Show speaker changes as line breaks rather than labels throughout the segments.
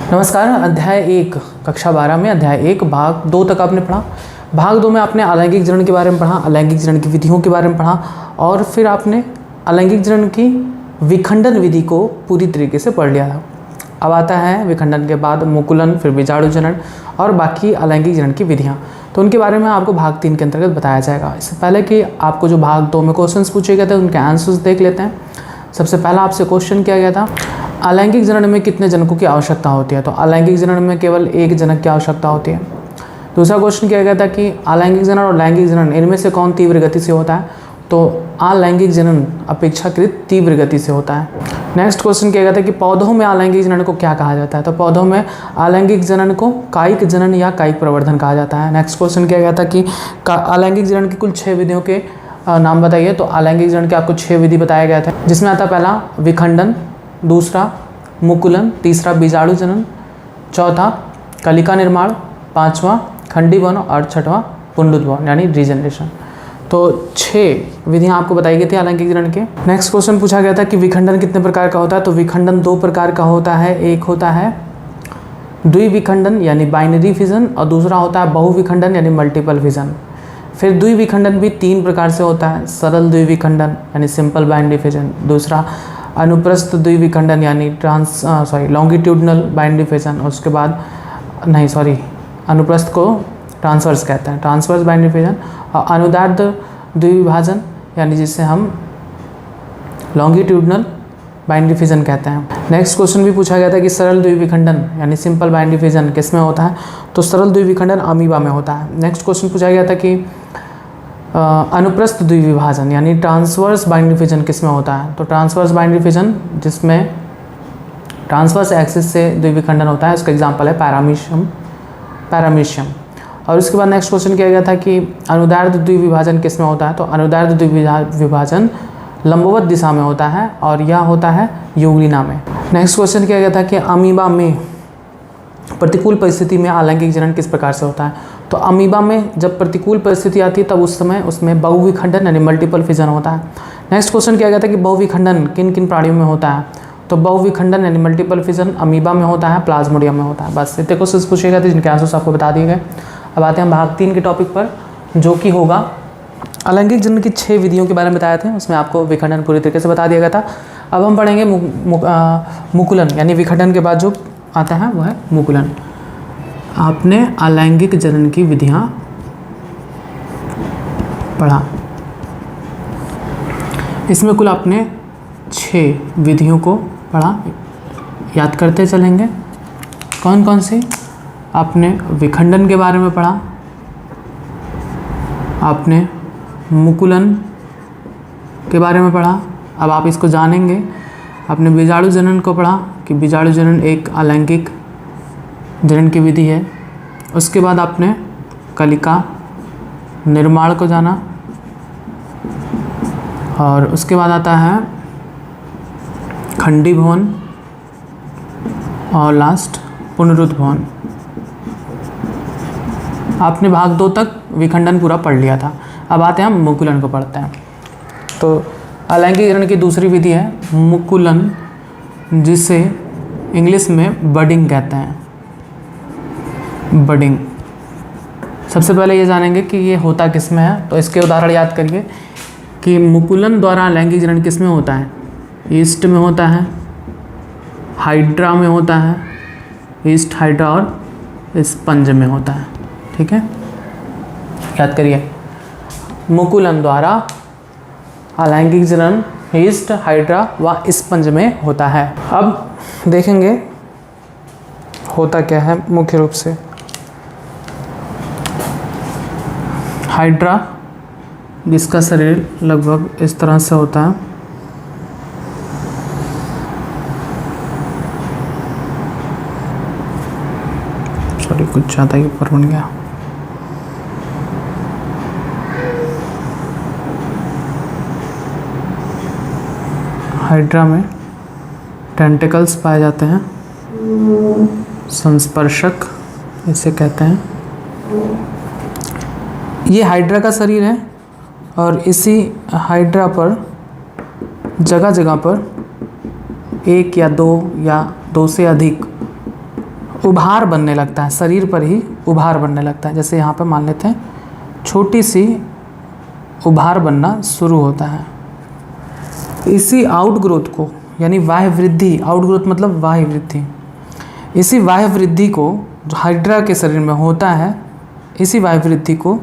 नमस्कार। अध्याय 1 कक्षा 12 में अध्याय 1 भाग 2 तक आपने पढ़ा। भाग 2 में आपने अलैंगिक जनन के बारे में पढ़ा, अलैंगिक जनन की विधियों के बारे में पढ़ा और फिर आपने अलैंगिक जनन की विखंडन विधि को पूरी तरीके से पढ़ लिया था। अब आता है विखंडन के बाद मुकुलन, फिर बीजाणु जनन और बाकी अलैंगिक जनन की विधियाँ। तो उनके बारे में आपको भाग 3 के अंतर्गत बताया जाएगा। इससे पहले कि आपको जो भाग 2 में क्वेश्चंस पूछे गए थे उनके आंसर्स देख लेते हैं। सबसे पहला आपसे क्वेश्चन किया गया था, अलैंगिक जनन में कितने जनकों की आवश्यकता होती है? तो अलैंगिक जनन में केवल एक जनक की आवश्यकता होती है। दूसरा क्वेश्चन किया गया था कि अलैंगिक जनन और लैंगिक जनन इनमें से कौन तीव्र गति से होता है? तो अलैंगिक जनन अपेक्षाकृत तीव्र गति से होता है। नेक्स्ट क्वेश्चन किया गया था कि पौधों में अलैंगिक जनन को क्या कहा जाता है? तो पौधों में अलैंगिक जनन को कायिक जनन या कायिक प्रवर्धन कहा जाता है। नेक्स्ट क्वेश्चन किया गया था कि अलैंगिक जनन की कुल 6 विधियों के नाम बताइए। तो अलैंगिक जनन के आपको 6 विधि बताया गया था, जिसमें आता पहला विखंडन, दूसरा मुकुलन, तीसरा बीजाणु जनन, चौथा कलिका निर्माण, पांचवा खंडीभवन और छठवां पुनरुद्भवन यानी रीजनरेशन। तो 6 विधियां आपको बताई गई थी अलैंगिक जनन के। नेक्स्ट क्वेश्चन पूछा गया था कि विखंडन कितने प्रकार का होता है? तो विखंडन 2 प्रकार का होता है। एक होता है द्विविखंडन यानी बाइनरी फिजन और दूसरा होता है बहुविखंडन यानी मल्टीपल फिजन। फिर द्विविखंडन भी 3 प्रकार से होता है, सरल द्विविखंडन यानी सिंपल बाइनरी फिजन, दूसरा अनुप्रस्थ द्विविखंडन यानी लॉन्गिट्यूडनल बाइनरी फिजन, और उसके बाद अनुप्रस्थ को ट्रांसवर्स कहते हैं, ट्रांसवर्स बाइनरी फिजन, और अनुदैर्ध्य द्विविभाजन यानी जिसे हम लॉन्गिट्यूडनल बाइनरी फिजन कहते हैं। नेक्स्ट क्वेश्चन भी पूछा गया था कि सरल द्विविखंडन यानी सिंपल बाइनरी फिजन किस में होता है? तो सरल द्विविखंडन अमीबा में होता है। नेक्स्ट क्वेश्चन पूछा गया था कि अनुप्रस्थ द्विविभाजन यानी ट्रांसवर्स बाइनरी फिजन किस में होता है? तो ट्रांसवर्स बाइनरी फिजन जिसमें ट्रांसवर्स एक्सिस से द्विविखंडन होता है, उसका एग्जांपल है पैरामीशियम। और उसके बाद नेक्स्ट क्वेश्चन किया गया था कि अनुदैर्ध्य द्विविभाजन किस में होता है? तो अनुदैर्ध्य द्विविभाजन लंबवत दिशा में होता है और यह होता है यूग्लिना में। नेक्स्ट क्वेश्चन किया गया था कि अमीबा में प्रतिकूल परिस्थिति में अलैंगिक जनन किस प्रकार से होता है? तो अमीबा में जब प्रतिकूल परिस्थिति आती है तब उस समय उसमें बहुविखंडन यानी मल्टीपल फिजन होता है। नेक्स्ट क्वेश्चन किया गया था कि बहुविखंडन किन किन प्राणियों में होता है? तो बहुविखंडन यानी मल्टीपल फिजन अमीबा में होता है, प्लाज्मोडियम में होता है। बस इतने क्वेश्चन पूछे गए थे जिनके आंसर्स आपको बता दिए गए। अब आते हैं भाग 3 के टॉपिक पर, जो कि होगा अलैंगिक जनन की 6 विधियों के बारे में बताए थे, उसमें आपको विखंडन पूरी तरीके से बता दिया गया था। अब हम पढ़ेंगे मुकुलन यानी विखंडन के बाद जो आता है वह है मुकुलन। आपने अलैंगिक जनन की विधियां पढ़ा, इसमें कुल आपने 6 विधियों को पढ़ा, याद करते चलेंगे। कौन कौन सी? आपने विखंडन के बारे में पढ़ा, आपने मुकुलन के बारे में पढ़ा, अब आप इसको जानेंगे। आपने बीजाणु जनन को पढ़ा कि बीजाणु जनन एक अलैंगिक जनन की विधि है। उसके बाद आपने कलिका निर्माण को जाना और उसके बाद आता है खंडीभवन और लास्ट पुनरुद्भवन। आपने भाग 2 तक विखंडन पूरा पढ़ लिया था। अब आते हैं हम मुकुलन को पढ़ते हैं। तो अलैंगिक जनन की दूसरी विधि है मुकुलन, जिसे इंग्लिश में बडिंग कहते हैं। बडिंग सबसे पहले ये जानेंगे कि ये होता किस में है। तो इसके उदाहरण याद करिए कि मुकुलन द्वारा अलैंगिक जनन किस में होता है? ईस्ट में होता है, हाइड्रा में होता है, ईस्ट हाइड्रा और स्पंज में होता है। ठीक है, याद करिए, मुकुलन द्वारा अलैंगिक जनन ईस्ट, हाइड्रा व स्पंज में होता है। अब देखेंगे होता क्या है मुख्य रूप से। हाइड्रा, जिसका शरीर लगभग इस तरह से होता है, कुछ ज़्यादा ही ऊपर बन गया। हाइड्रा में टेंटिकल्स पाए जाते हैं, संस्पर्शक इसे कहते हैं। ये हाइड्रा का शरीर है और इसी हाइड्रा पर जगह जगह पर 1 या 2 या 2 से अधिक उभार बनने लगता है, शरीर पर ही उभार बनने लगता है। जैसे यहाँ पर मान लेते हैं छोटी सी उभार बनना शुरू होता है। इसी आउटग्रोथ को यानी बाह्य वृद्धि, आउटग्रोथ मतलब बाह्य वृद्धि, इसी बाह्य वृद्धि को जो हाइड्रा के शरीर में होता है, इसी बाह्य वृद्धि को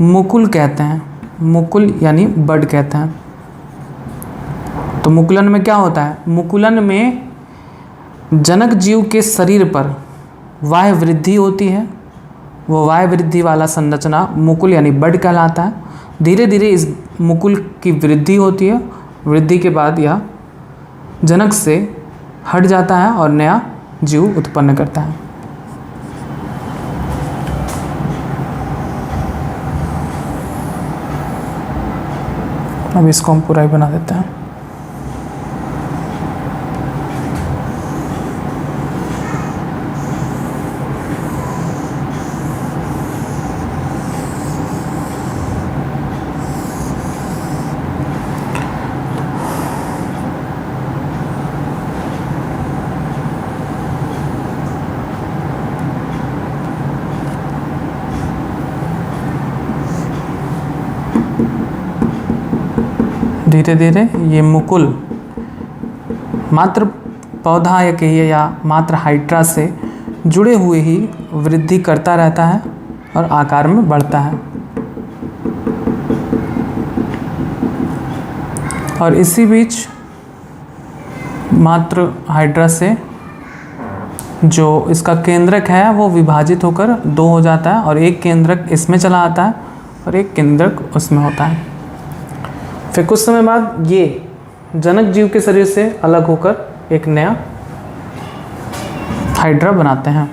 मुकुल कहते हैं। मुकुल यानी बड कहते हैं। तो मुकुलन में क्या होता है? मुकुलन में जनक जीव के शरीर पर बाह्य वृद्धि होती है। वो बाह्य वृद्धि वाला संरचना मुकुल यानी बड कहलाता है। धीरे धीरे इस मुकुल की वृद्धि होती है। वृद्धि के बाद यह जनक से हट जाता है और नया जीव उत्पन्न करता है। अब इसको हम पूरा ही बना देते हैं। धीरे धीरे ये मुकुल मात्र पौधा या कहिए या मात्र हाइड्रा से जुड़े हुए ही वृद्धि करता रहता है और आकार में बढ़ता है। और इसी बीच मात्र हाइड्रा से जो इसका केंद्रक है वो विभाजित होकर दो हो जाता है और एक केंद्रक इसमें चला आता है और एक केंद्रक उसमें होता है। फिर कुछ समय बाद ये जनक जीव के शरीर से अलग होकर एक नया हाइड्रा बनाते हैं।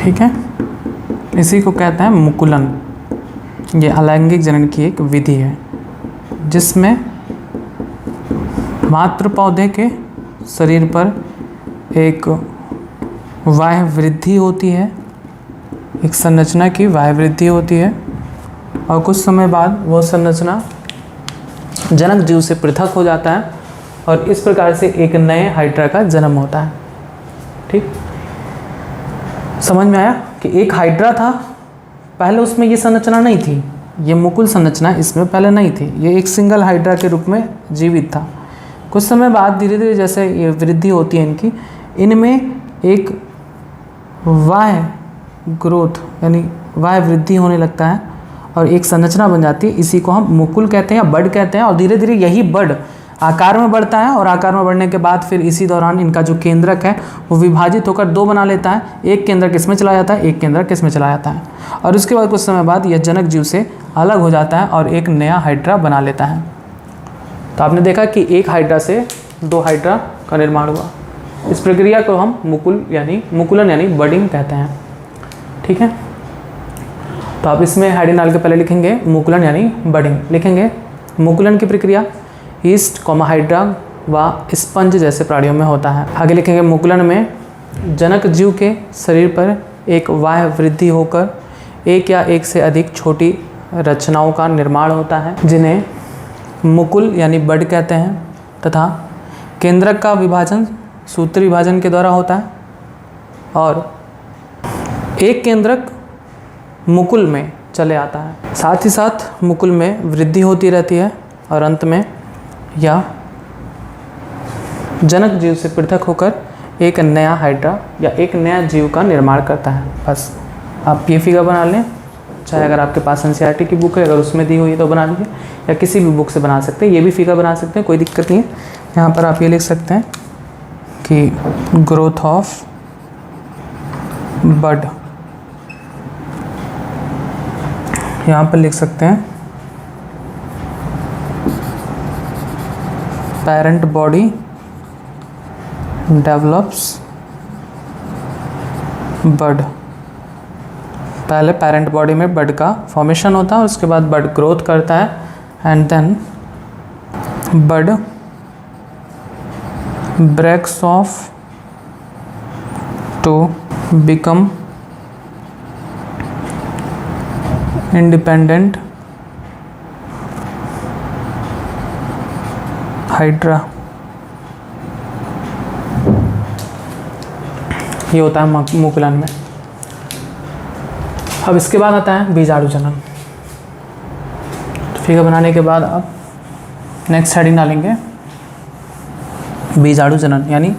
ठीक है, इसी को कहते हैं मुकुलन। ये अलैंगिक जनन की एक विधि है जिसमें मात्र पौधे के शरीर पर एक बाह्य वृद्धि होती है, एक संरचना की बाह्य वृद्धि होती है और कुछ समय बाद वो संरचना जनक जीव से पृथक हो जाता है और इस प्रकार से एक नए हाइड्रा का जन्म होता है। ठीक, समझ में आया कि एक हाइड्रा था, पहले उसमें ये संरचना नहीं थी, ये मुकुल संरचना इसमें पहले नहीं थी, ये एक सिंगल हाइड्रा के रूप में जीवित था। कुछ समय बाद धीरे धीरे जैसे ये वृद्धि होती है इनकी, इनमें एक बाह्य ग्रोथ यानी बाह्य वृद्धि होने लगता है और एक संरचना बन जाती है। इसी को हम मुकुल कहते हैं या बड कहते हैं। और धीरे धीरे यही बड आकार में बढ़ता है और आकार में बढ़ने के बाद फिर इसी दौरान इनका जो केंद्रक है वो विभाजित होकर दो बना लेता है। एक केंद्रक इसमें चला जाता है, एक केंद्रक इसमें चला जाता है और उसके बाद कुछ समय बाद यह जनक जीव से अलग हो जाता है और एक नया हाइड्रा बना लेता है। तो आपने देखा कि एक हाइड्रा से दो हाइड्रा का निर्माण हुआ। इस प्रक्रिया को हम मुकुलन यानी बडिंग कहते हैं। ठीक है, तो आप इसमें हेडिंग डाल के पहले लिखेंगे मुकुलन यानी बडिंग, लिखेंगे मुकुलन की प्रक्रिया ईस्ट हाइड्रा व स्पंज जैसे प्राणियों में होता है। आगे लिखेंगे मुकुलन में जनक जीव के शरीर पर एक बाह्य वृद्धि होकर एक या एक से अधिक छोटी रचनाओं का निर्माण होता है जिन्हें मुकुल यानी बड कहते हैं तथा केंद्रक का विभाजन सूत्री विभाजन के द्वारा होता है और एक केंद्रक मुकुल में चले आता है। साथ ही साथ मुकुल में वृद्धि होती रहती है और अंत में यह जनक जीव से पृथक होकर एक नया हाइड्रा या एक नया जीव का निर्माण करता है। बस आप ये फिगर बना लें, चाहे अगर आपके पास एनसीईआरटी की बुक है अगर उसमें दी हुई है तो बना लीजिए या किसी भी बुक से बना सकते हैं। ये भी फिगर बना सकते हैं, कोई दिक्कत नहीं है। यहाँ पर आप ये लिख सकते हैं कि ग्रोथ ऑफ बड, यहाँ पर लिख सकते हैं पेरेंट बॉडी डेवलप्स बड। पहले पेरेंट बॉडी में बड का फॉर्मेशन होता है, उसके बाद बड ग्रोथ करता है and then bud breaks off to become independent hydra. ये होता है मुकुलन में। अब इसके बाद आता है बीजाणु जनन। तो फिगर बनाने के बाद अब नेक्स्ट हेडिंग डालेंगे बीजाणु जनन यानी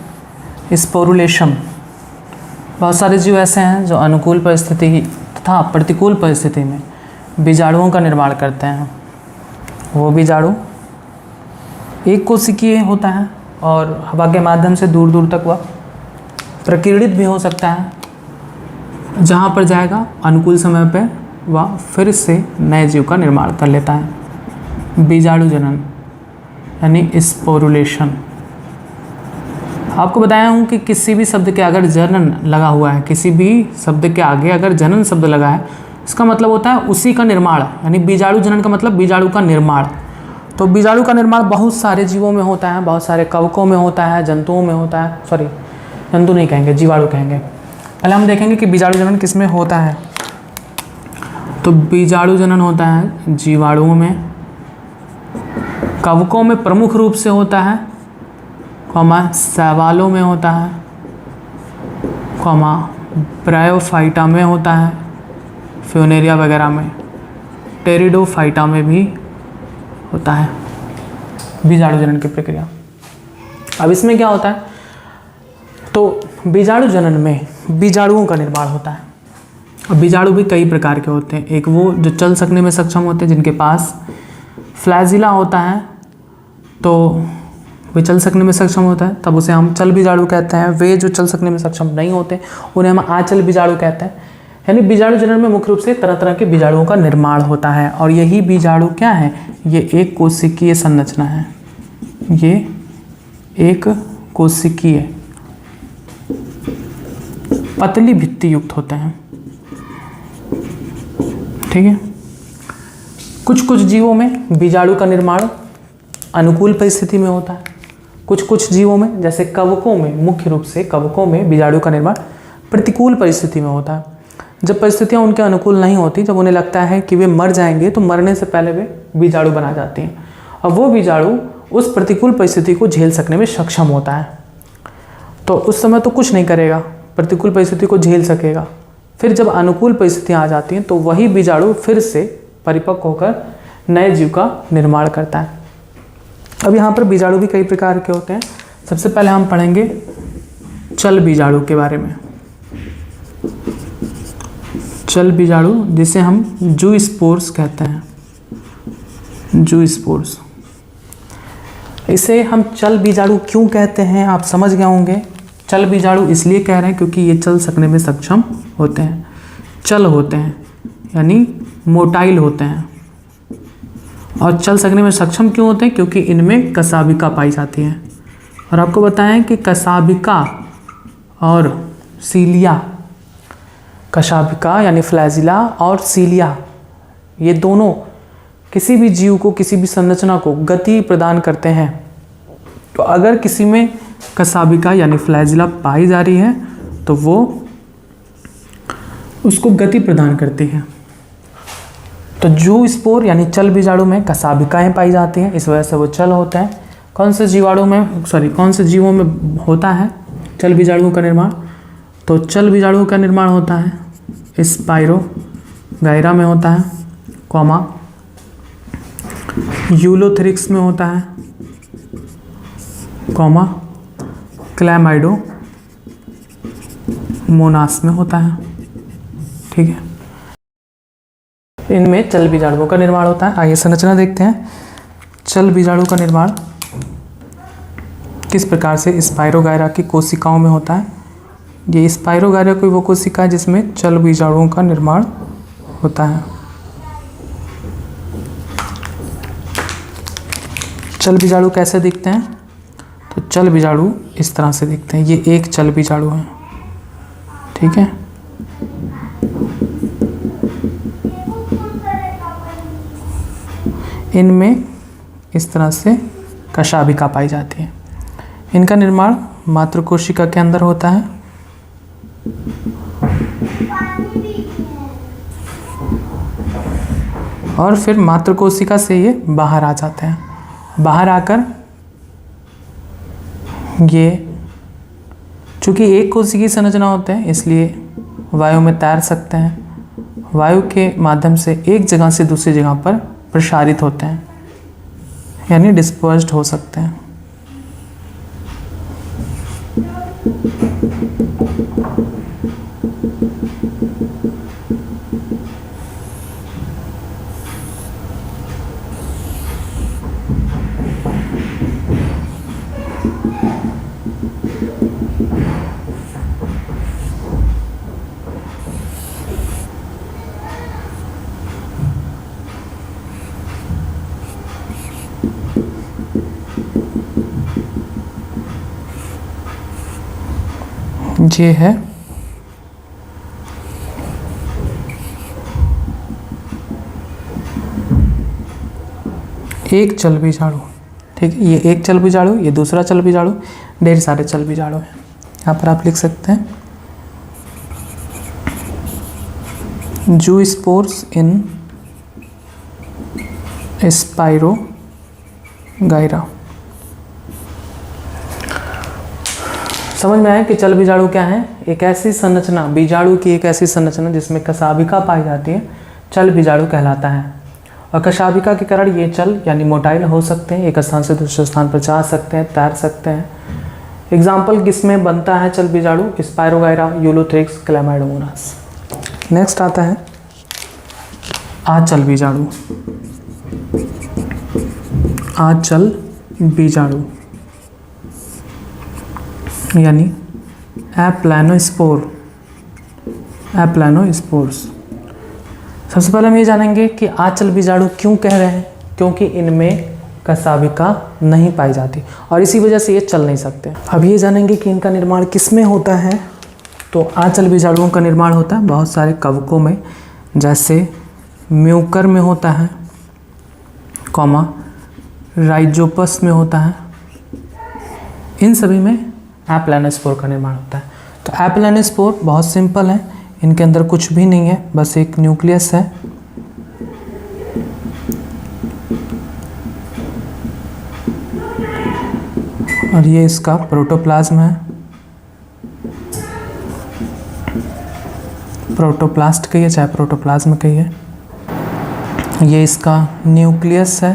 स्पोरुलेशन। बहुत सारे जीव ऐसे हैं जो अनुकूल परिस्थिति तथा प्रतिकूल परिस्थिति में बीजाणुओं का निर्माण करते हैं। वो बीजाणु एक कोशिकीय होता है और हवा के माध्यम से दूर दूर तक वह प्रकीर्णित भी हो सकता है। जहाँ पर जाएगा अनुकूल समय पर वह फिर से नए जीव का निर्माण कर लेता है। बीजाणु जनन यानी स्पोरुलेशन। आपको बताया हूँ कि किसी भी शब्द के अगर जनन लगा हुआ है, किसी भी शब्द के आगे अगर जनन शब्द लगा है, इसका मतलब होता है उसी का निर्माण। यानी बीजाणु जनन का मतलब बीजाणु का निर्माण। तो बीजाणु का निर्माण बहुत सारे जीवों में होता है, बहुत सारे कवकों में होता है, जंतुओं में होता है। सॉरी, जंतु नहीं कहेंगे, जीवाणु कहेंगे। पहले हम देखेंगे कि बीजाणु जनन किस में होता है। तो बीजाणु जनन होता है जीवाणुओं में, कवकों में प्रमुख रूप से होता है, शैवालों में होता है, ब्रायोफाइटा में होता है, फ्यूनेरिया वगैरह में, टेरिडोफाइटा में भी होता है बीजाणु जनन की प्रक्रिया। अब इसमें क्या होता है, तो बीजाणु जनन में बीजाणुओं का निर्माण होता है। अब बीजाणु भी कई प्रकार के होते हैं। एक वो जो चल सकने में सक्षम होते हैं, जिनके पास फ्लैजिला होता है, तो वे चल सकने में सक्षम होता है, तब उसे हम चल बीजाणु कहते हैं। वे जो चल सकने में सक्षम नहीं होते उन्हें हम आचल बीजाणु कहते हैं। यानी बीजाणु जनन में मुख्य रूप से तरह तरह के बीजाणुओं का निर्माण होता है। और यही बीजाणु क्या है, ये एक कोशिकीय संरचना है। ये एक कोशिकीय पतली भित्ति युक्त होते हैं। ठीक है। कुछ कुछ जीवों में बीजाणु का निर्माण अनुकूल परिस्थिति में होता है, कुछ जीवों में जैसे कवकों में, मुख्य रूप से कवकों में बीजाणु का निर्माण प्रतिकूल परिस्थिति में होता है। जब परिस्थितियां उनके अनुकूल नहीं होती, जब उन्हें लगता है कि वे मर जाएंगे, तो मरने से पहले वे बीजाणु बना जाती हैं और वो बीजाणु उस प्रतिकूल परिस्थिति को झेल सकने में सक्षम होता है। तो उस समय तो कुछ नहीं करेगा, प्रतिकूल परिस्थिति को झेल सकेगा। फिर जब अनुकूल परिस्थितियाँ आ जाती हैं तो वही बीजाणु फिर से परिपक्व होकर नए जीव का निर्माण करता है। अब यहाँ पर बीजाणु भी कई प्रकार के होते हैं। सबसे पहले हम पढ़ेंगे चल बीजाणु के बारे में। चल बीजाणु जिसे हम जूस्पोर्स कहते हैं, जूस्पोर्स। इसे हम चल बीजाणु क्यों कहते हैं, आप समझ गए होंगे। चल बीजाणु इसलिए कह रहे हैं क्योंकि ये चल सकने में सक्षम होते हैं, चल होते हैं यानी मोटाइल होते हैं। और चल सकने में सक्षम क्यों होते हैं, क्योंकि इनमें कशाभिका पाई जाती है। और आपको बताएं कि कशाभिका और सीलिया, कशाभिका यानी फ्लैजिला और सीलिया, ये दोनों किसी भी जीव को, किसी भी संरचना को गति प्रदान करते हैं। तो अगर किसी में कशाभिका यानी फ्लैजिला पाई जा रही है तो वो उसको गति प्रदान करती है। तो जूस्पोर यानी चल बीजाणु में कशाभिकाएं पाई जाती हैं, इस वजह से वो चल होते हैं। कौन से जीवाणु में, कौन से जीवों में होता है चल बीजाणुओं का निर्माण, तो चल बीजाणुओं का निर्माण होता है स्पाइरोगाइरा में होता है, यूलोथेरिक्स में होता है, क्लैमाइडो मोनास में होता है। ठीक है, इनमें चल बीजाणुओं का निर्माण होता है। आइए संरचना देखते हैं। चल बीजाणु का निर्माण किस प्रकार से स्पाइरोगाइरा की कोशिकाओं में होता है। ये स्पाइरोगाइरा कोई वो कोशिका है जिसमें चल बीजाणुओं का निर्माण होता है। चल बीजाणु कैसे दिखते हैं, तो चल बीजाणु इस तरह से दिखते हैं। ये एक चल बीजाणु है, ठीक है। इनमें इस तरह से कशाभिका पाई जाती है। इनका निर्माण मातृकोशिका के अंदर होता है। और फिर मातृकोशिका से ये बाहर आ जाते हैं। बाहर आकर ये चूँकि एक कोशिकीय संरचना होते हैं इसलिए वायु में तैर सकते हैं। वायु के माध्यम से एक जगह से दूसरी जगह पर प्रसारित होते हैं, यानी डिस्पर्स्ड हो सकते हैं। ये है एक चल बीजाणु, ठीक है। ये एक चल बीजाणु, ये दूसरा चल बीजाणु, ढेर सारे चल बीजाणु हैं। यहाँ पर आप लिख सकते हैं जूस्पोर्स इन स्पाइरोगाइरा। समझ में आया कि चल बीजाणु क्या है? एक ऐसी संरचना, बीजाणु की एक ऐसी संरचना जिसमें कशाभिका पाई जाती है, चल बीजाणु कहलाता है। और कशाभिका के कारण ये चल यानी मोटाइल हो सकते हैं, एक स्थान से दूसरे स्थान पर जा सकते हैं, तैर सकते हैं। एग्जाम्पल किसमें बनता है चल बीजाणु? Spirogyra, Ulothrix, Chlamydomonas. नेक्स्ट आता है आचल बीजाणु। आचल बीजाणु यानी एप्लानोस्पोर, एप्लानोस्पोर्स। सबसे पहले हम ये जानेंगे कि आचल बीजाणु क्यों कह रहे हैं, क्योंकि इनमें कशाभिका नहीं पाई जाती और इसी वजह से ये चल नहीं सकते। अब ये जानेंगे कि इनका निर्माण किस में होता है। तो आचल बीजाणुओं का निर्माण होता है बहुत सारे कवकों में, जैसे म्यूकर में होता है, कॉमा राइजोपस में होता है। इन सभी में एप्लानोस्पोर का निर्माण होता है। तो एप्लानोस्पोर बहुत सिंपल है, इनके अंदर कुछ भी नहीं है, बस एक न्यूक्लियस है। और ये इसका प्रोटोप्लाज्म है, प्रोटोप्लास्ट कहिए चाहे प्रोटोप्लाज्म कहिए। ये इसका न्यूक्लियस है,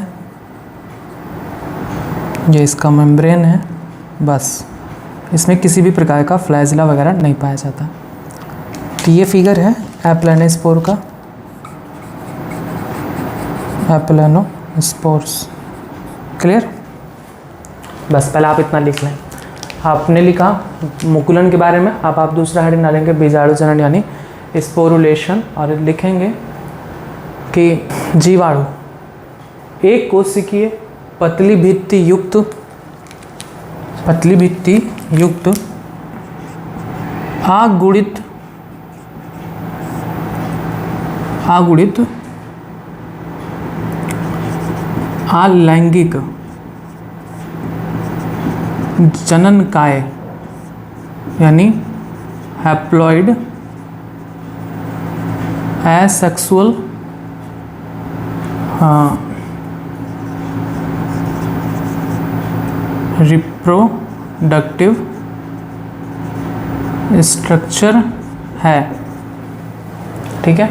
ये इसका मेम्ब्रेन है। बस इसमें किसी भी प्रकार का फ्लैजिला वगैरह नहीं पाया जाता। तो ये फिगर है एप्लानोस्पोर का, एप्लानोस्पोर्स। क्लियर? बस पहले आप इतना लिख लें। आपने लिखा मुकुलन के बारे में, अब आप दूसरा हेडिंग डालेंगे बीजाणु जनन यानी स्पोरुलेशन, और लिखेंगे कि जीवाणु एक कोशिकीय पतली भित्ति युक्त आगुणित अलैंगिक जननकाय यानी हैप्लॉइड एसेक्सुअल रिप्रोडक्टिव स्ट्रक्चर है। ठीक है,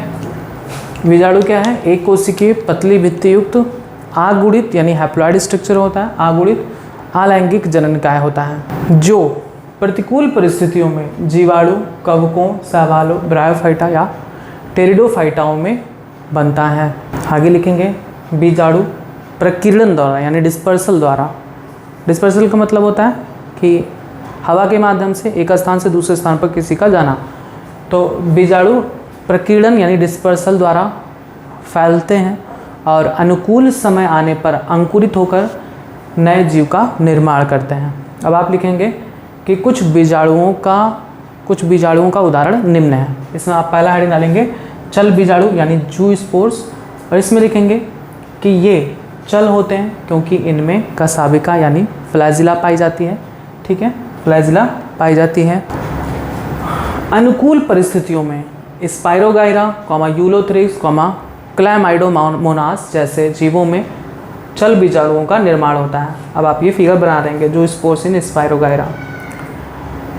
बीजाणु क्या है? एक कोशिकीय पतली भित्ति युक्त आगुणित यानी हैप्लॉइड स्ट्रक्चर होता है, आगुणित अलैंगिक जननकाय होता है, जो प्रतिकूल परिस्थितियों में जीवाणु, कवकों, शैवालों, ब्रायोफाइटा या टेरिडोफाइटाओं में बनता है। आगे लिखेंगे बीजाणु प्रकीर्णन द्वारा यानी डिस्पर्सल द्वारा। डिस्पर्सल का मतलब होता है कि हवा के माध्यम से एक स्थान से दूसरे स्थान पर किसी का जाना। तो बीजाणु प्रकीर्णन यानी डिस्पर्सल द्वारा फैलते हैं और अनुकूल समय आने पर अंकुरित होकर नए जीव का निर्माण करते हैं। अब आप लिखेंगे कि कुछ बीजाणुओं का उदाहरण निम्न है। इसमें आप पहला हेडिंग डालेंगे चल बीजाणु यानी जू स्पोर्स, और इसमें लिखेंगे कि ये चल होते हैं क्योंकि इनमें कसाबिका यानी फ्लैजिला पाई जाती है। ठीक है, फ्लैजिला पाई जाती है। अनुकूल परिस्थितियों में स्पाइरोगाइरा, यूलोथ्रिक्स, क्लैमाइडोमोनास जैसे जीवों में चल बीजाणुओं का निर्माण होता है। अब आप ये फिगर बना देंगे जो स्पोर्स इन स्पाइरोगाइरा।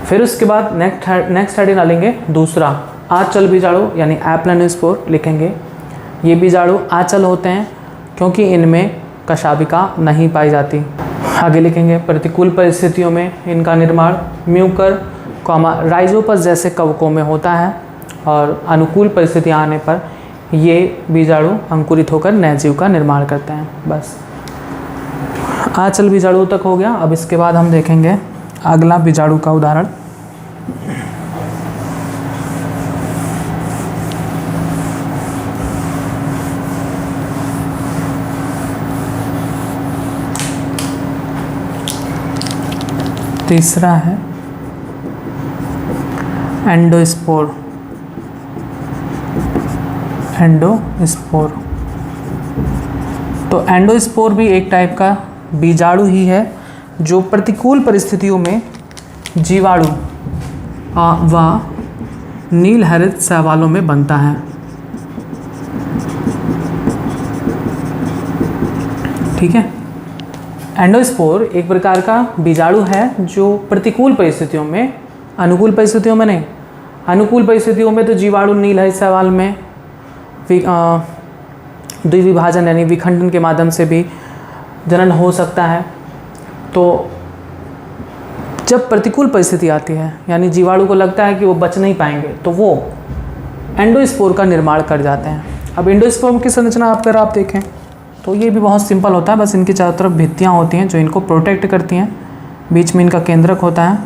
फिर उसके बाद नेक्स्ट हेडिंग डालेंगे दूसरा आचल बीजाणु यानी एप्लानोस्पोर लिखेंगे। ये बीजाणु आचल होते हैं क्योंकि इनमें कशाबिका नहीं पाई जाती। आगे लिखेंगे प्रतिकूल परिस्थितियों में इनका निर्माण म्यूकर, राइजोपस जैसे कवकों में होता है, और अनुकूल परिस्थितियाँ आने पर ये बीजाणु अंकुरित होकर नए जीव का निर्माण करते हैं। बस आचल बीजाणु तक हो गया। अब इसके बाद हम देखेंगे अगला बीजाणु का उदाहरण। तीसरा है एंडोस्पोर। तो एंडोस्पोर भी एक टाइप का बीजाणु ही है जो प्रतिकूल परिस्थितियों में जीवाणु व नील हरित शैवालों में बनता है। ठीक है, एंडोस्पोर एक प्रकार का बीजाणु है जो प्रतिकूल परिस्थितियों में, अनुकूल परिस्थितियों में नहीं, अनुकूल परिस्थितियों में तो जीवाणु नील हरित शैवाल में द्विविभाजन यानी विखंडन के माध्यम से भी जनन हो सकता है। तो जब प्रतिकूल परिस्थिति आती है यानी जीवाणु को लगता है कि वो बच नहीं पाएंगे तो वो एंडोस्पोर का निर्माण कर जाते हैं। अब एंडोस्पोर की संरचना अगर आप देखें तो ये भी बहुत सिंपल होता है। बस इनकी चारों तरफ भित्तियाँ होती हैं जो इनको प्रोटेक्ट करती हैं। बीच में इनका केंद्रक होता है,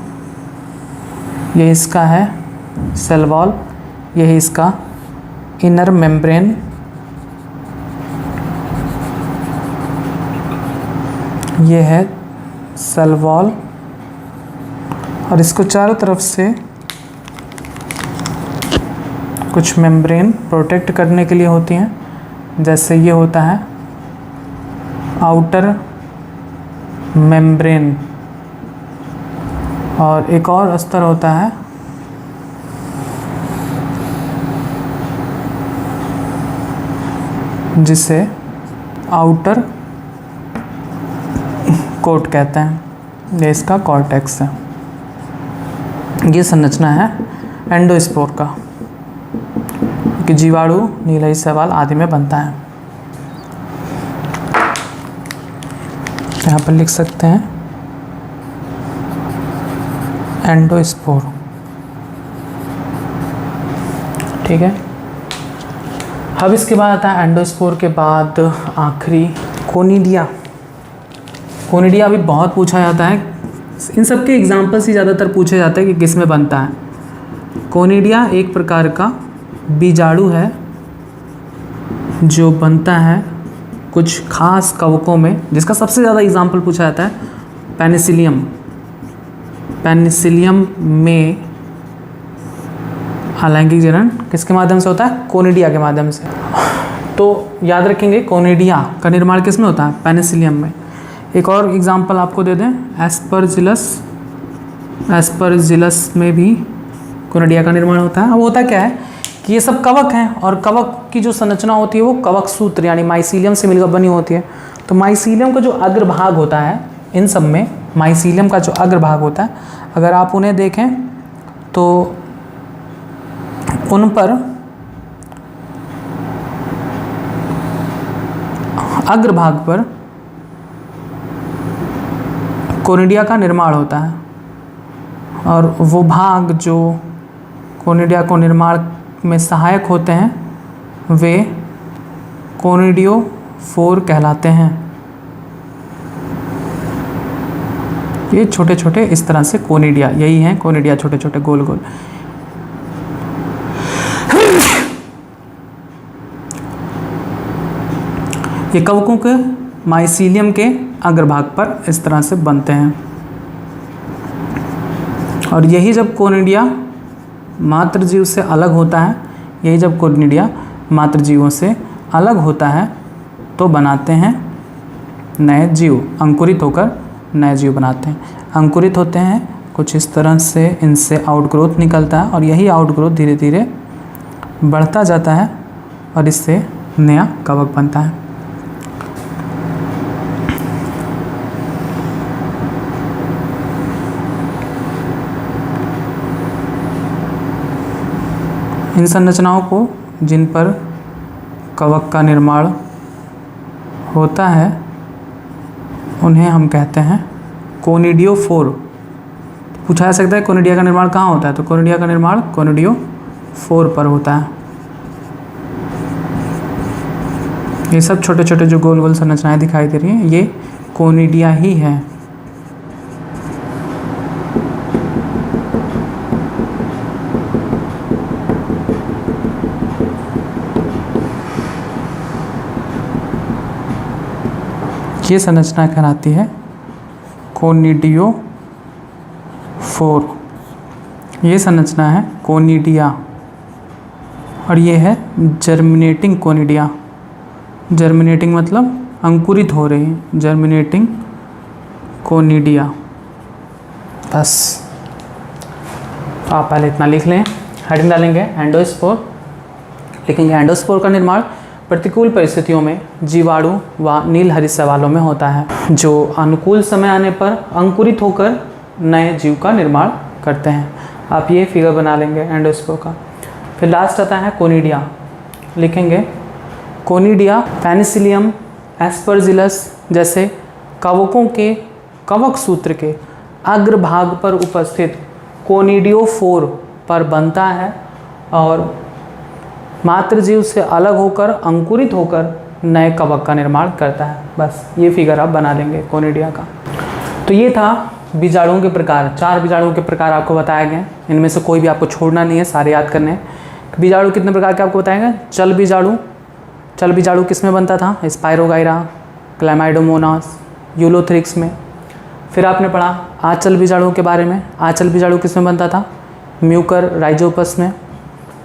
ये इसका है सेल वॉल, यही इसका इनर मेम्ब्रेन, ये है सेल वॉल, और इसको चारों तरफ से कुछ मेम्ब्रेन प्रोटेक्ट करने के लिए होती हैं। जैसे ये होता है आउटर मेम्ब्रेन, और एक और स्तर होता है जिसे आउटर कोट कहते हैं, ये इसका कॉर्टेक्स है। ये संरचना है एंडोस्पोर का कि जीवाणु नील हरित शैवाल आदि में बनता है। यहाँ पर लिख सकते हैं एंडोस्पोर। ठीक है, अब इसके बाद आता है एंडोस्पोर के बाद आखिरी कोनिडिया। कोनिडिया भी बहुत पूछा जाता है, इन सब के एग्जाम्पल्स ही ज़्यादातर पूछे जाते हैं कि किस में बनता है। कोनिडिया एक प्रकार का बीजाणु है जो बनता है कुछ खास कवकों में, जिसका सबसे ज़्यादा एग्जाम्पल पूछा जाता है पेनिसिलियम। पेनिसिलियम में अलैंगिक जनन किसके माध्यम से होता है? कोनिडिया के माध्यम से। तो याद रखेंगे कोनिडिया का निर्माण किस में होता है? पेनिसिलियम में। एक और एग्जाम्पल आपको दे दें, एस्परजिलस में भी कोनिडिया का निर्माण होता है। अब होता क्या है कि ये सब कवक हैं और कवक की जो संरचना होती है वो कवक सूत्र यानी माइसीलियम से मिलकर बनी होती है। तो माइसीलियम का जो अग्रभाग होता है, इन सब में माइसीलियम का जो अग्रभाग होता है, अगर आप उन्हें देखें तो उन पर अग्रभाग पर कोनिडिया का निर्माण होता है, और वो भाग जो कोनिडिया को निर्माण में सहायक होते हैं वे कोनिडियोफोर कहलाते हैं। ये छोटे छोटे इस तरह से कोनिडिया, यही हैं कोनिडिया, छोटे छोटे गोल गोल। ये कवकों के माइसीलियम के अग्रभाग पर इस तरह से बनते हैं। और यही जब कोनिडिया मातृ जीव से अलग होता है, यही जब कोनिडिया मातृ जीवों से अलग होता है तो बनाते हैं नए जीव, अंकुरित होकर नए जीव बनाते हैं। अंकुरित होते हैं कुछ इस तरह से, इनसे आउटग्रोथ निकलता है और यही आउटग्रोथ धीरे धीरे बढ़ता जाता है और इससे नया कवक बनता है। इन संरचनाओं को जिन पर कवक का निर्माण होता है उन्हें हम कहते हैं कोनिडियोफोर। पूछा जा सकता है कोनिडिया का निर्माण कहाँ होता है, तो कोनिडिया का निर्माण कोनिडियोफोर पर होता है। ये सब छोटे छोटे जो गोल गोल संरचनाएं दिखाई दे रही हैं ये कोनिडिया ही है। ये संरचना कहलाती है कोनिडियोफोर। ये संरचना है कोनिडिया और ये है जर्मिनेटिंग कोनिडिया। जर्मिनेटिंग मतलब अंकुरित हो रही है, जर्मिनेटिंग कोनिडिया। बस आप पहले इतना लिख लें। हेडिंग डालेंगे एंडोस्पोर, लिखेंगे एंडोस्पोर का निर्माण प्रतिकूल परिस्थितियों में जीवाणु व नीलहरित शैवालों में होता है, जो अनुकूल समय आने पर अंकुरित होकर नए जीव का निर्माण करते हैं। आप ये फिगर बना लेंगे एंडोस्पोर का। फिर लास्ट आता है कोनिडिया, लिखेंगे कोनिडिया पेनिसिलियम एस्परजिलस जैसे कवकों के कवक सूत्र के अग्रभाग पर उपस्थित कोनिडियोफोर पर बनता है और मातृजीव से अलग होकर अंकुरित होकर नए कवक का निर्माण करता है। बस ये फिगर आप बना लेंगे कोनिडिया का। तो ये था बीजाणुओं के प्रकार। 4 बीजाणुओं के प्रकार आपको बताए गए, इनमें से कोई भी आपको छोड़ना नहीं है, सारे याद करने हैं। बीजाणु कितने प्रकार के आपको बताएंगे? चल बीजाणु। चल बीजाणु किस में बनता था? स्पायरोगाइरा, क्लैमाइडोमोनास, यूलोथ्रिक्स में। फिर आपने पढ़ा आचल बीजाणुओं के बारे में। आचल बीजाणु किस में बनता था? म्यूकर राइजोपस में।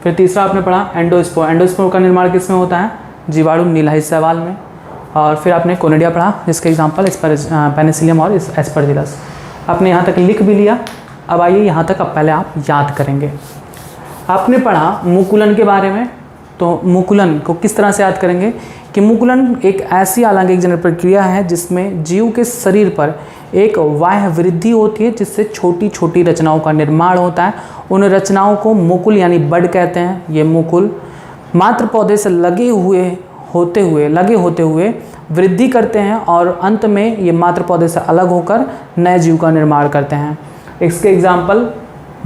फिर तीसरा आपने पढ़ा एंडोस्पोर। एंडोस्पोर का निर्माण किस में होता है? जीवाणु नीलहरित शैवाल में। और फिर आपने कोनिडिया पढ़ा, जिसके एग्जाम्पल पेनिसिलियम और एस्परजिलस। आपने यहाँ तक लिख भी लिया। अब आइए यहाँ तक अब पहले आप याद करेंगे। आपने पढ़ा मुकुलन के बारे में, तो मुकुलन को किस तरह से याद करेंगे कि मुकुलन एक ऐसी आलैंगिक जनन प्रक्रिया है जिसमें जीव के शरीर पर एक बाह्य वृद्धि होती है जिससे छोटी छोटी रचनाओं का निर्माण होता है। उन रचनाओं को मुकुल यानी बड कहते हैं। ये मुकुल मात्र पौधे से लगे होते हुए वृद्धि करते हैं और अंत में ये मात्र पौधे से अलग होकर नए जीव का निर्माण करते हैं। इसके एग्जाम्पल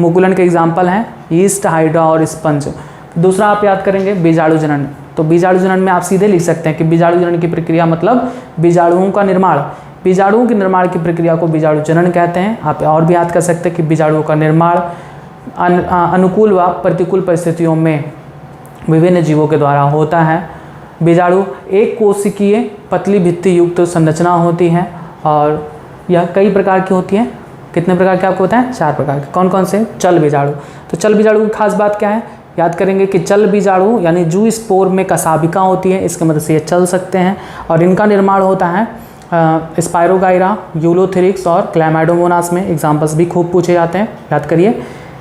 मुकुलन के एग्जाम्पल हैं यीस्ट, हाइड्रा और स्पंज। दूसरा आप याद करेंगे बीजाणु जनन। तो बीजाणु जनन में आप सीधे लिख सकते हैं कि बीजाणु जनन की प्रक्रिया मतलब बीजाणुओं का निर्माण। बीजाणुओं के निर्माण की प्रक्रिया को बीजाणु जनन कहते हैं। आप और भी याद कर सकते हैं कि बीजाणुओं का निर्माण अनुकूल व प्रतिकूल परिस्थितियों में विभिन्न जीवों के द्वारा होता है। बीजाणु एक कोशिकीय पतली भित्ति युक्त संरचना होती है और यह कई प्रकार की होती है। कितने प्रकार के आपको बताएं? 4 प्रकार के। कौन कौन से? चल बीजाणु। तो चल बीजाणु की खास बात क्या है? याद करेंगे कि चल बीजाणु यानी जू स्पोर में कसाबिका होती है, इसके मदद से ये चल सकते हैं और इनका निर्माण होता है स्पायरोगाइरा, यूलोथ्रिक्स और क्लैमाइडोमोनास में। एग्जाम्पल्स भी खूब पूछे जाते हैं। याद करिए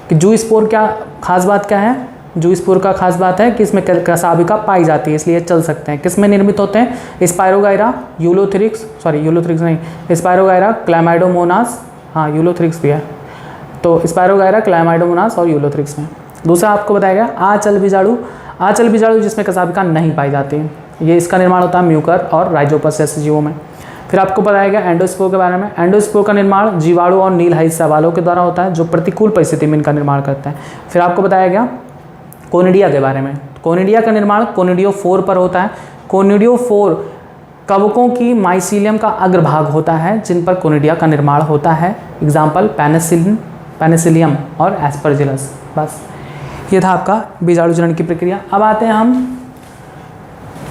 कि जू स्पोर क्या खास बात क्या है? जू स्पोर का खास बात है कि इसमें कसाबिका पाई जाती है, इसलिए चल सकते हैं। किस में निर्मित होते हैं? स्पायरोगाइरा, यूलोथ्रिक्स नहीं, स्पायरोगाइरा, क्लैमाइडोमोनास, हाँ यूलोथ्रिक्स भी है। तो स्पायरोगाइरा, क्लैमाइडोमोनास और यूलोथ्रिक्स में। दूसरा आपको बताया गया आचल बीजाणु। आचल बीजाणु जिसमें कसाबिका नहीं पाई जाती है, ये इसका निर्माण होता है म्यूकर और राइजोपस जैसे जीवों में। फिर आपको बताया गया एंडोस्पोर के बारे में। एंडोस्पोर का निर्माण जीवाणु और नीलहरित शैवालों के द्वारा होता है जो प्रतिकूल परिस्थिति में इनका निर्माण करते हैं। फिर आपको बताया गया कोनिडिया के बारे में। कोनिडिया का निर्माण कोनिडियोफोर पर होता है। कोनिडियोफोर कवकों की माइसीलियम का अग्रभाग होता है जिन पर कोनिडिया का निर्माण होता है। एग्जाम्पल पेनिसिलियम और एस्परजिलस। बस ये था आपका बीजाणु जनन की प्रक्रिया। अब आते हैं हम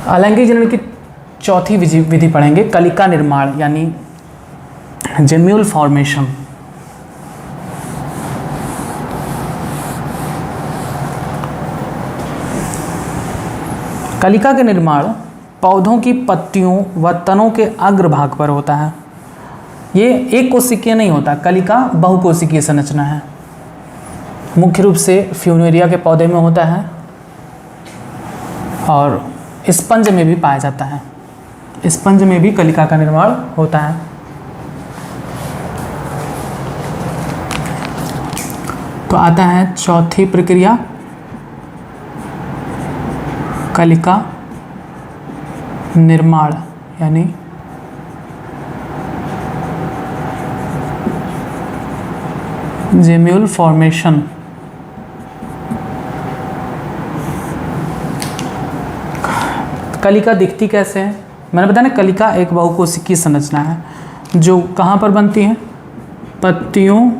अलैंगिक जनन की चौथी विधि पढ़ेंगे, कलिका निर्माण यानी जेम्यूल फॉर्मेशन। कलिका का निर्माण पौधों की पत्तियों व तनों के अग्रभाग पर होता है। ये एक कोशिकीय नहीं होता, कलिका बहुकोशिकीय संरचना है। मुख्य रूप से फ्यूनेरिया के पौधे में होता है और स्पंज में भी पाया जाता है। स्पंज में भी कलिका का निर्माण होता है। तो आता है चौथी प्रक्रिया, कलिका निर्माण यानी जेम्यूल फॉर्मेशन। कलिका दिखती कैसे है? मैंने बताया ना, कलिका एक बहुकोशिकीय संरचना है जो कहाँ पर बनती है? पत्तियों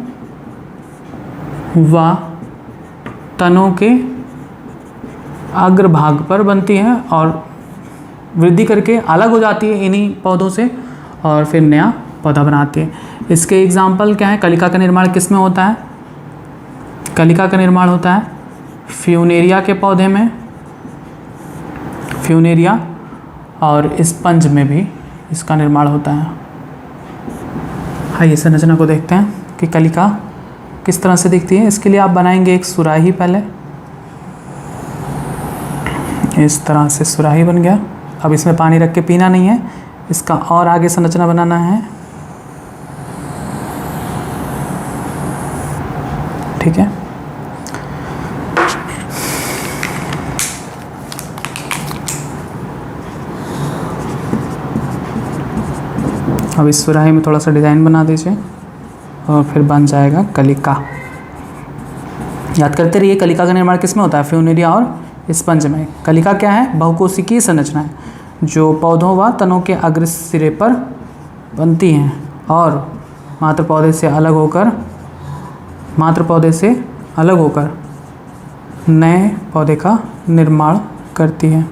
व तनों के अग्रभाग पर बनती है और वृद्धि करके अलग हो जाती है इन्हीं पौधों से और फिर नया पौधा बनाती है। इसके एग्जाम्पल क्या है? कलिका का निर्माण किस में होता है? कलिका का निर्माण होता है फ्यूनेरिया के पौधे में, फ्यूनेरिया, और स्पंज में भी इसका निर्माण होता है। आइए संरचना को देखते हैं कि कलिका किस तरह से दिखती है। इसके लिए आप बनाएंगे एक सुराही। पहले इस तरह से सुराही बन गया। अब इसमें पानी रख के पीना नहीं है, इसका और आगे संरचना बनाना है। ठीक है, अब इस सुराही में थोड़ा सा डिज़ाइन बना दीजिए और फिर बन जाएगा कलिका। याद करते रहिए, कलिका का निर्माण किस में होता है? फ्यूनेरिया और स्पंज में। कलिका क्या है? बहुकोशिकीय संरचना है जो पौधों व तनों के अग्र सिरे पर बनती हैं और मात्र पौधे से अलग होकर नए पौधे का निर्माण करती है।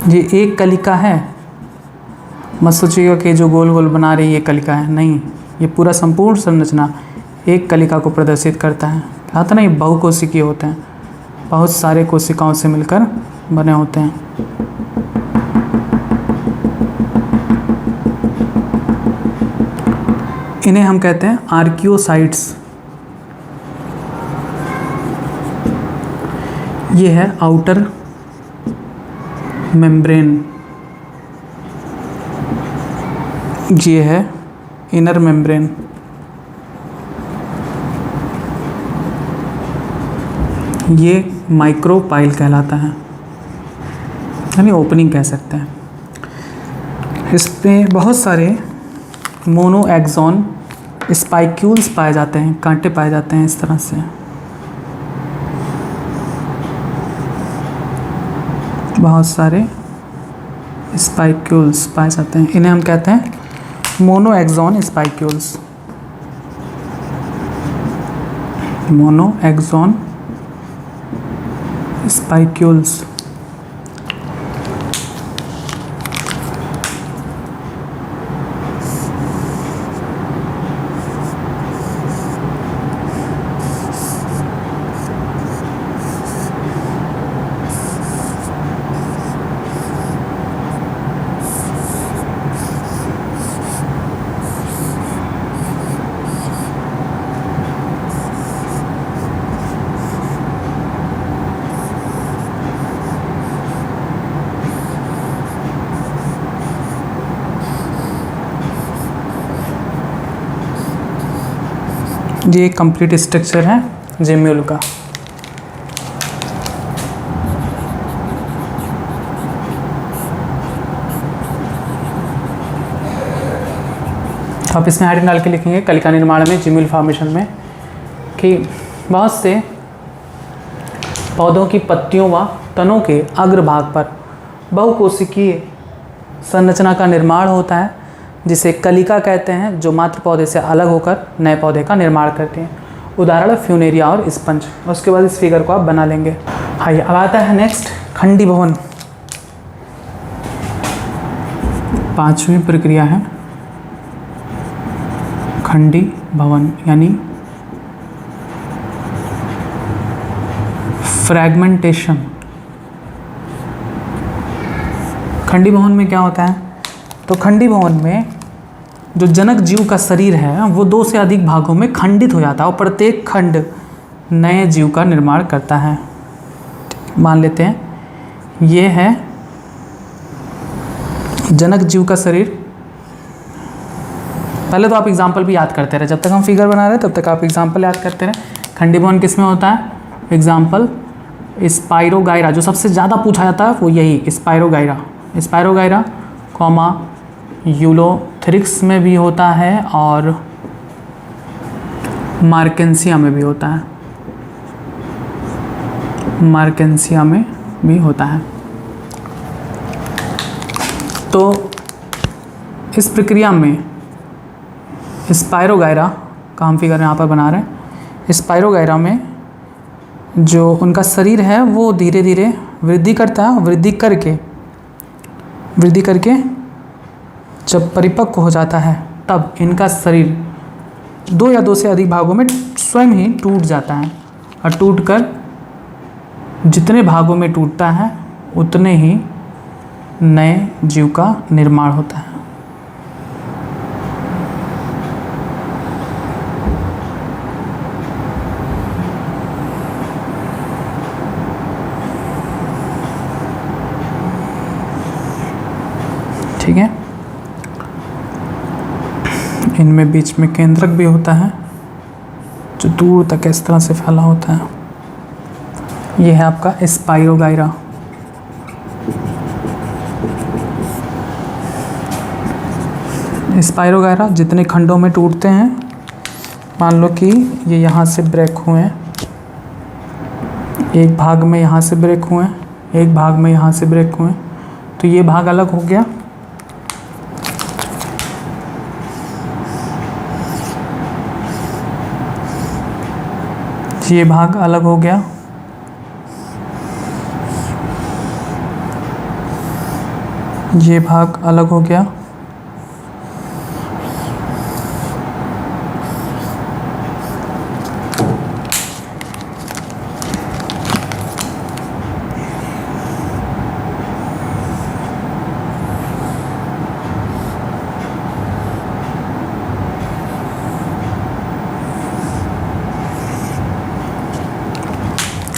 ये एक कलिका है, मत सोचिएगा कि जो गोल गोल बना रही है ये कलिका है, नहीं, ये पूरा संपूर्ण संरचना एक कलिका को प्रदर्शित करता है। कहा था ना, ये बहुकोशिकीय होते हैं, बहुत सारे कोशिकाओं से मिलकर बने होते हैं। इन्हें हम कहते हैं आर्कियोसाइट्स। ये है आउटर मेम्ब्रेन, ये है इनर मेम्ब्रेन। ये माइक्रोपाइल कहलाता है, यानी ओपनिंग कह सकते हैं। इस पे बहुत सारे मोनो एक्सॉन स्पाइक्यूल्स पाए जाते हैं, कांटे पाए जाते हैं इस तरह से। बहुत सारे स्पाइक्यूल्स पाए जाते हैं, इन्हें हम कहते हैं mono axon spicules. Mono axon spicules. ये कंप्लीट स्ट्रक्चर है जेम्यूल का। आप इसमें हेडिंग डाल के लिखेंगे कलिका निर्माण में, जेम्यूल फॉर्मेशन में, कि बहुत से पौधों की पत्तियों व तनों के अग्रभाग पर बहुकोशिकीय संरचना का निर्माण होता है जिसे कलिका कहते हैं, जो मातृ पौधे से अलग होकर नए पौधे का निर्माण करते हैं। उदाहरण फ्यूनेरिया और स्पंज। उसके बाद इस फिगर को आप बना लेंगे। आइए अब आता है नेक्स्ट खंडी भवन। पांचवी प्रक्रिया है खंडी भवन यानी फ्रैगमेंटेशन। खंडी भवन में क्या होता है? तो खंडी भवन में जो जनक जीव का शरीर है वो 2 से अधिक भागों में खंडित हो जाता है और प्रत्येक खंड नए जीव का निर्माण करता है। मान लेते हैं ये है जनक जीव का शरीर। पहले तो आप एग्जाम्पल भी याद करते रहे, जब तक हम फिगर बना रहे तब तक आप एग्जाम्पल याद करते रहे। खंडी भवन किस में होता है? एग्जाम्पल स्पाइरोगाइरा, जो सबसे ज़्यादा पूछा जाता है वो यही स्पाइरोगाइरा। स्पाइरोगाइरा कॉमा यूलोथ्रिक्स में भी होता है और मार्केंसिया में भी होता है। मार्केंसिया में भी होता है। तो इस प्रक्रिया में स्पाइरोगाइरा का हम फिगर यहाँ पर बना रहे हैं। स्पाइरोगाइरा में जो उनका शरीर है वो धीरे धीरे वृद्धि करता है। वृद्धि करके जब परिपक्व हो जाता है तब इनका शरीर 2 या 2 से अधिक भागों में स्वयं ही टूट जाता है और टूटकर जितने भागों में टूटता है उतने ही नए जीव का निर्माण होता है। ठीक है, इनमें बीच में केंद्रक भी होता है जो दूर तक इस तरह से फैला होता है। यह है आपका स्पाइरोगाइरा। स्पाइरोगाइरा जितने खंडों में टूटते हैं, मान लो कि ये यहाँ से ब्रेक हुए हैं, एक भाग में यहाँ से ब्रेक हुए हैं, एक भाग में यहाँ से ब्रेक हुए, तो ये भाग अलग हो गया। ये भाग अलग हो गया। ये भाग अलग हो गया।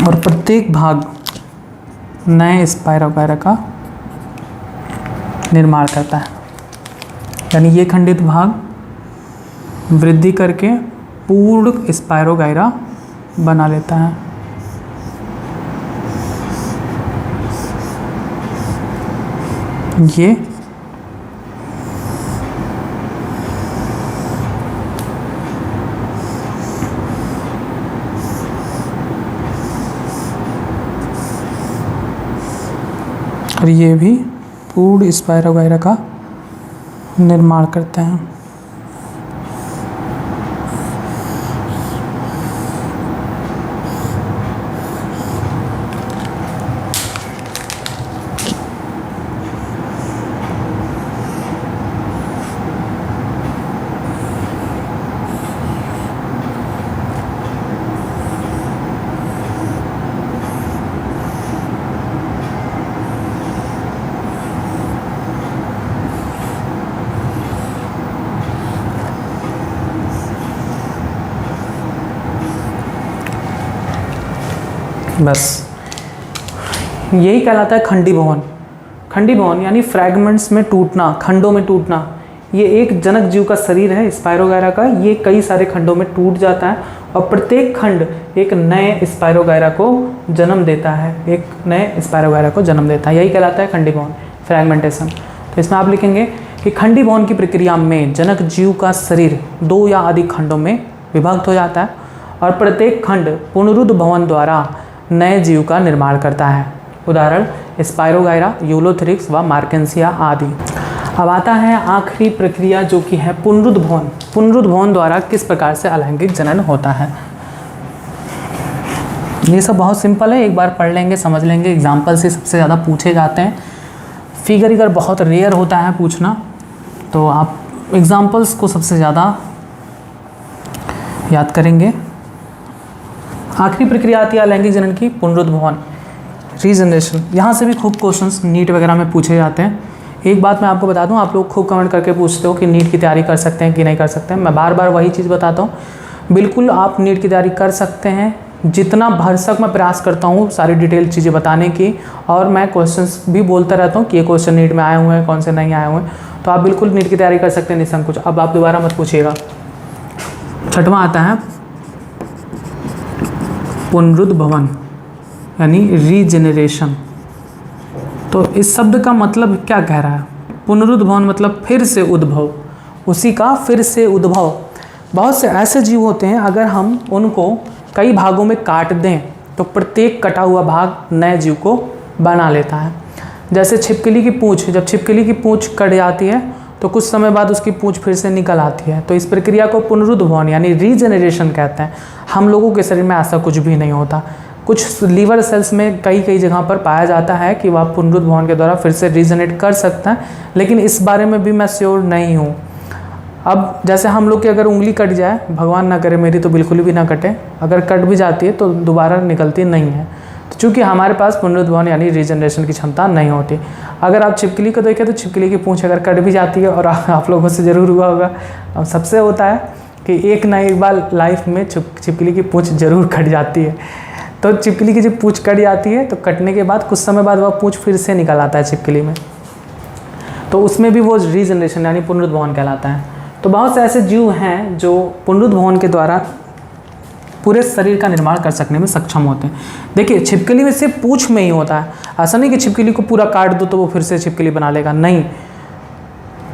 और प्रत्येक भाग नए स्पाइरोगाइरा का निर्माण करता है। यानी ये खंडित भाग वृद्धि करके पूर्ण स्पाइरोगाइरा बना लेता है। ये और ये भी पूर्ण स्पाइरोगाइरा का निर्माण करते हैं। बस यही कहलाता है खंडी भवन। खंडी भवन यानी फ्रैगमेंट्स में टूटना, खंडों में टूटना। ये एक जनक जीव का शरीर है स्पाइरोगाइरा का, ये कई सारे खंडों में टूट जाता है और प्रत्येक खंड एक नए स्पाइरोगाइरा को जन्म देता है, एक नए स्पाइरोगाइरा को जन्म देता है। यही कहलाता है खंडी भवन, फ्रैगमेंटेशन। तो इसमें आप लिखेंगे कि खंडी भवन की प्रक्रिया में जनक जीव का शरीर 2 या अधिक खंडों में विभक्त हो जाता है और प्रत्येक खंड पुनरुद्ध भवन द्वारा नए जीव का निर्माण करता है। उदाहरण स्पाइरोगाइरा, यूलोथ्रिक्स व मार्केंसिया आदि। अब आता है आखिरी प्रक्रिया जो कि है पुनरुद्भवन। पुनरुद्भवन द्वारा किस प्रकार से अलैंगिक जनन होता है। ये सब बहुत सिंपल है, एक बार पढ़ लेंगे समझ लेंगे। एग्जाम्पल से सबसे ज़्यादा पूछे जाते हैं, फिगर बहुत रेयर होता है पूछना, तो आप एग्जाम्पल्स को सबसे ज़्यादा याद करेंगे। आखिरी प्रक्रिया आती है अलैंगिक जनन की, पुनरुद्भवन, रीजनरेशन। यहाँ से भी खूब क्वेश्चंस नीट वगैरह में पूछे जाते हैं। एक बात मैं आपको बता दूं, आप लोग खूब कमेंट करके पूछते हो कि नीट की तैयारी कर सकते हैं कि नहीं कर सकते हैं। मैं बार बार वही चीज़ बताता हूँ, बिल्कुल आप नीट की तैयारी कर सकते हैं। जितना भरसक मैं प्रयास करता हूँ सारी डिटेल चीज़ें बताने की, और मैं क्वेश्चंस भी बोलता रहता हूँ कि ये क्वेश्चन नीट में आए हुए हैं, कौन से नहीं आए हुए हैं, तो आप बिल्कुल नीट की तैयारी कर सकते हैं निसंकोच। अब आप दोबारा मत पूछिएगा। छठवां आता है पुनरुद्भवन यानी रीजेनरेशन। तो इस शब्द का मतलब क्या कह रहा है? पुनरुद्भवन मतलब फिर से उद्भव, उसी का फिर से उद्भव। बहुत से ऐसे जीव होते हैं, अगर हम उनको कई भागों में काट दें तो प्रत्येक कटा हुआ भाग नए जीव को बना लेता है। जैसे छिपकली की पूँछ, जब छिपकली की पूँछ कट जाती है तो कुछ समय बाद उसकी पूँछ फिर से निकल आती है। तो इस प्रक्रिया को पुनरुद्भवन यानी रीजेनरेशन कहते हैं। हम लोगों के शरीर में ऐसा कुछ भी नहीं होता। कुछ लीवर सेल्स में कई जगह पर पाया जाता है कि वह पुनरुद्भवन के द्वारा फिर से रीजनरेट कर सकता है, लेकिन इस बारे में भी मैं श्योर नहीं हूँ। अब जैसे हम लोग की अगर उंगली कट जाए, भगवान ना करे मेरी तो बिल्कुल भी ना कटे, अगर कट भी जाती है तो दोबारा निकलती नहीं है। तो चूँकि हमारे पास पुनरुद्भवन यानी रीजनरेशन की क्षमता नहीं होती। अगर आप छिपकली को देखें तो छिपकली की पूँछ अगर कट भी जाती है, और आप लोगों से ज़रूर हुआ होगा, अब सबसे होता है कि एक ना एक बार लाइफ में छिपकली की पूँछ ज़रूर कट जाती है। तो छिपकली की जब पूँछ कट जाती है तो कटने के बाद कुछ समय बाद वह पूँछ फिर से निकल आता है छिपकली में, तो उसमें भी वो रीजनरेशन यानी पुनरुद्भवन कहलाता है। तो बहुत से ऐसे जीव हैं जो पुनरुद्भवन के द्वारा पूरे शरीर का निर्माण कर सकने में सक्षम होते हैं। देखिए, छिपकली में सिर्फ पूँछ में ही होता है, ऐसा नहीं कि छिपकली को पूरा काट दो तो वो फिर से छिपकली बना लेगा, नहीं,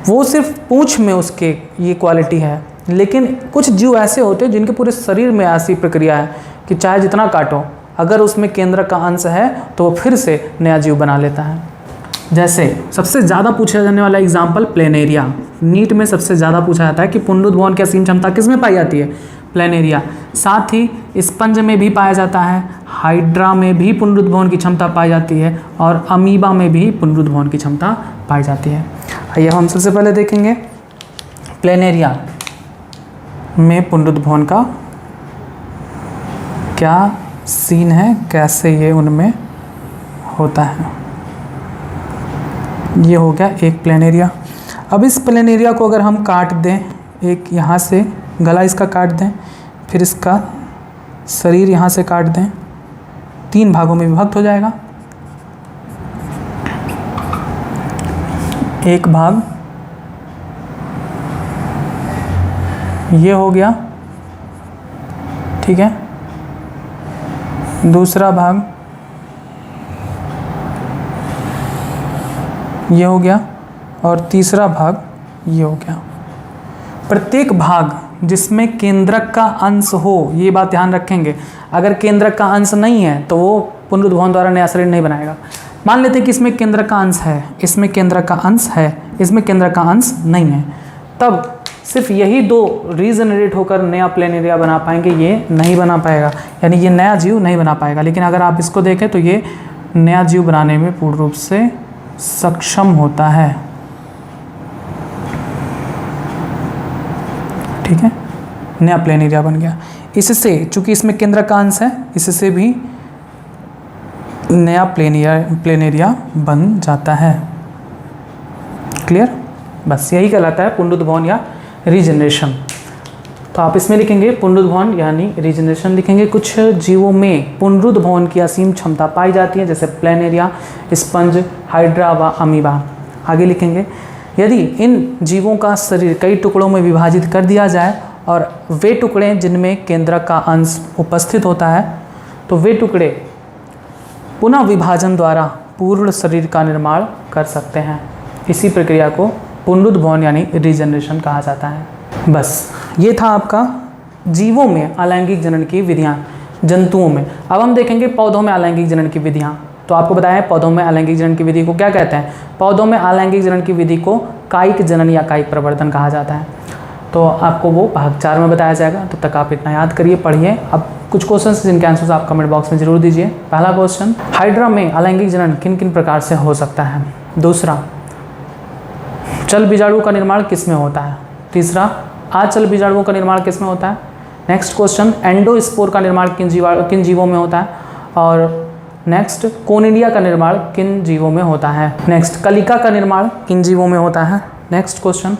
वो सिर्फ पूँछ में उसके ये क्वालिटी है। लेकिन कुछ जीव ऐसे होते हैं जिनके पूरे शरीर में ऐसी प्रक्रिया है कि चाहे जितना काटो, अगर उसमें केंद्रक का अंश है तो वो फिर से नया जीव बना लेता है। जैसे सबसे ज़्यादा पूछा जाने वाला एग्जाम्पल प्लेनेरिया। नीट में सबसे ज़्यादा पूछा जाता है कि पुनरुद्भवन की असीम क्षमता किस में पाई जाती है? प्लेनेरिया। साथ ही स्पंज में भी पाया जाता है, हाइड्रा में भी पुनरुद्भवन की क्षमता पाई जाती है, और अमीबा में भी पुनरुद्भवन की क्षमता पाई जाती है। आइए हम सबसे पहले देखेंगे प्लेनेरिया में पुनरुद्भवन का क्या सीन है, कैसे ये उनमें होता है। ये हो गया एक प्लेनेरिया। अब इस प्लेनेरिया को अगर हम काट दें, एक यहाँ से गला इसका काट दें, फिर इसका शरीर यहाँ से काट दें, 3 भागों में विभक्त हो जाएगा। एक भाग ये हो गया, ठीक है, दूसरा भाग ये हो गया, और तीसरा भाग ये हो गया। प्रत्येक भाग जिसमें केंद्रक का अंश हो, ये बात ध्यान रखेंगे, अगर केंद्रक का अंश नहीं है तो वो पुनरुद्भवन द्वारा नया शरीर नहीं बनाएगा। मान लेते हैं कि इसमें केंद्रक का अंश है, इसमें केंद्रक का अंश है, इसमें केंद्रक का अंश नहीं है, तब सिर्फ यही 2 रीजनरेट होकर नया प्लेनेरिया बना पाएंगे, ये नहीं बना पाएगा, यानी ये नया जीव नहीं बना पाएगा। लेकिन अगर आप इसको देखें तो ये नया जीव बनाने में पूर्ण रूप से सक्षम होता है, ठीक है, नया प्लेनेरिया बन गया। इससे चूंकि इसमें केंद्र का अंश है, इससे भी नया प्लेनेरिया बन जाता है। क्लियर? बस यही कहलाता है पुनरुद्भवन या रीजनरेशन। तो आप इसमें लिखेंगे पुनरुद्भवन यानी रीजनरेशन लिखेंगे। कुछ जीवों में पुनरुद्भवन की असीम क्षमता पाई जाती है, जैसे प्लेनेरिया, स्पंज, हाइड्रा व अमीबा। आगे लिखेंगे, यदि इन जीवों का शरीर कई टुकड़ों में विभाजित कर दिया जाए और वे टुकड़े जिनमें केंद्रक का अंश उपस्थित होता है, तो वे टुकड़े पुनः विभाजन द्वारा पूर्ण शरीर का निर्माण कर सकते हैं। इसी प्रक्रिया को पुनरुद्भवन यानी रीजनरेशन कहा जाता है। बस ये था आपका जीवों में अलैंगिक जनन की विधियाँ, जंतुओं में। अब हम देखेंगे पौधों में अलैंगिक जनन की विधियाँ। तो आपको बताया पौधों में अलैंगिक जनन की विधि को क्या कहते हैं? पौधों में अलैंगिक जनन की विधि को कायिक जनन या कायिक प्रवर्धन कहा जाता है। तो आपको वो भाग 4 में बताया जाएगा। तब तक आप इतना याद करिए, पढ़िए। अब कुछ क्वेश्चंस जिनके आंसर्स आप कमेंट बॉक्स में जरूर दीजिए। पहला क्वेश्चन, हाइड्रा में अलैंगिक जनन किन किन प्रकार से हो सकता है? दूसरा, चल बीजाणु का निर्माण किस में होता है? तीसरा, अचल बीजाणुओं का निर्माण किस में होता है? नेक्स्ट क्वेश्चन, एंडोस्पोर का निर्माण किन जीवों में होता है? और नेक्स्ट, कोनिडिया का निर्माण किन जीवों में होता है? नेक्स्ट, कलिका का निर्माण किन जीवों में होता है? नेक्स्ट क्वेश्चन,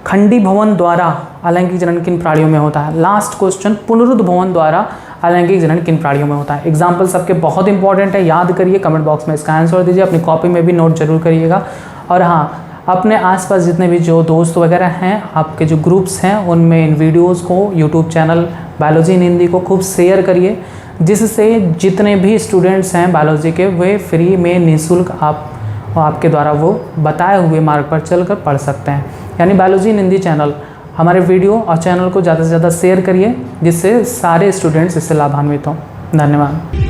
खंडीभवन द्वारा अलैंगिक जनन किन प्राणियों में होता है? लास्ट क्वेश्चन, पुनरुद्भवन द्वारा अलैंगिक जनन किन प्राणियों में होता है? एग्जाम्पल सबके बहुत इंपॉर्टेंट है, याद करिए, कमेंट बॉक्स में इसका आंसर दीजिए, अपनी कॉपी में भी नोट जरूर करिएगा। और हाँ, अपने आसपास जितने भी जो दोस्त वगैरह हैं, आपके जो ग्रुप्स हैं, उनमें इन वीडियोस को, यूट्यूब चैनल बायोलॉजी इन हिंदी को खूब शेयर करिए, जिससे जितने भी स्टूडेंट्स हैं बायोलॉजी के, वे फ्री में निःशुल्क आपके द्वारा वो बताए हुए मार्ग पर चलकर पढ़ सकते हैं। यानी बायोलॉजी इन हिंदी चैनल, हमारे वीडियो और चैनल को ज़्यादा से ज़्यादा शेयर करिए, जिससे सारे स्टूडेंट्स इससे लाभान्वित हों। धन्यवाद।